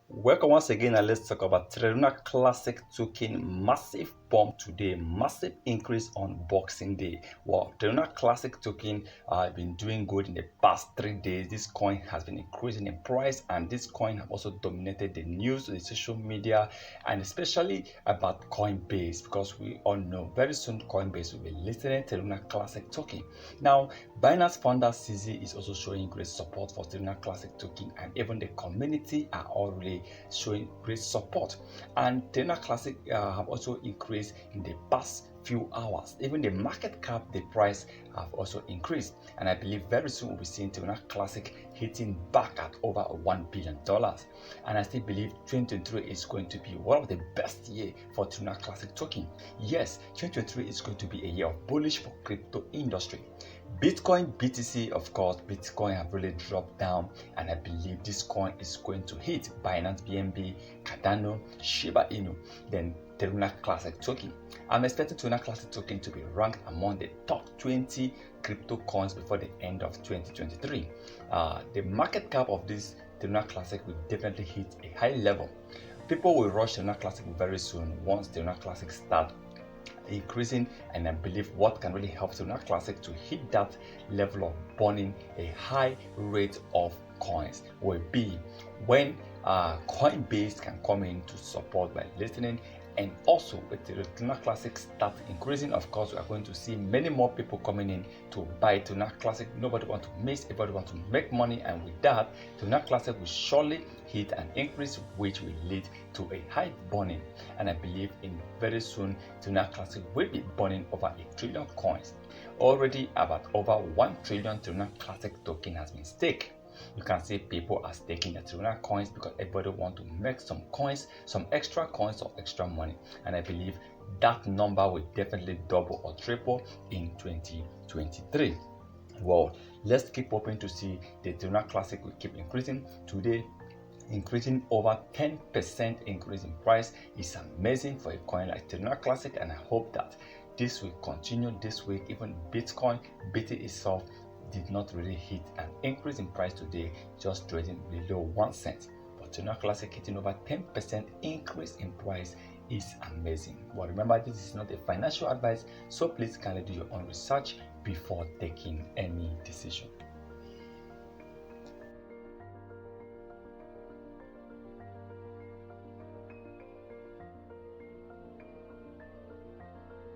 Welcome once again, and let's talk about Terra Classic token. Massive bump today, massive increase on Boxing Day. Well, Terra Classic token have been doing good in the past 3 days. This coin has been increasing in price, and this coin have also dominated the news, the social media, and especially about Coinbase, because we all know very soon Coinbase will be listing Terra Classic token. Now, Binance founder CZ is also showing great support for Terra Classic token, and even the community are already showing great support. And Terra Classic have also increased in the past few hours. Even the market cap, the price have also increased, and I believe very soon we'll be seeing Terra Classic hitting back at over $1 billion. And I still believe 2023 is going to be one of the best year for Terra Classic token. Yes, 2023 is going to be a year of bullish for crypto industry. Bitcoin, BTC, of course, Bitcoin have really dropped down, and I believe this coin is going to hit Binance, BNB, Cardano, Shiba Inu, then Terra Classic token. I'm expecting Terra Classic token to be ranked among the top 20 crypto coins before the end of 2023. The market cap of this Terra Classic will definitely hit a high level. People will rush Terra Classic very soon once Terra Classic start increasing, and I believe what can really help Terra Classic to hit that level of burning a high rate of coins will be when Coinbase can come in to support by listening. And also, with the Terra Classic start increasing, of course, we are going to see many more people coming in to buy Terra Classic. Nobody wants to miss, everybody wants to make money, and with that, Terra Classic will surely hit an increase, which will lead to a high burning. And I believe in very soon, Terra Classic will be burning over 1 trillion coins. Already, about over 1 trillion Terra Classic token has been staked. You can see people are staking the Terra coins because everybody wants to make some coins, some extra coins or extra money. And I believe that number will definitely double or triple in 2023. Well, let's keep hoping to see the Terra Classic will keep increasing. Today, increasing over 10% increase in price is amazing for a coin like Terra Classic, and I hope that this will continue this week. Even Bitcoin, BT itself, did not really hit an increase in price today, just trading below 1 cent. But Terra Classic hitting over 10% increase in price is amazing. But remember, this is not a financial advice, so please kindly do your own research before taking any decision.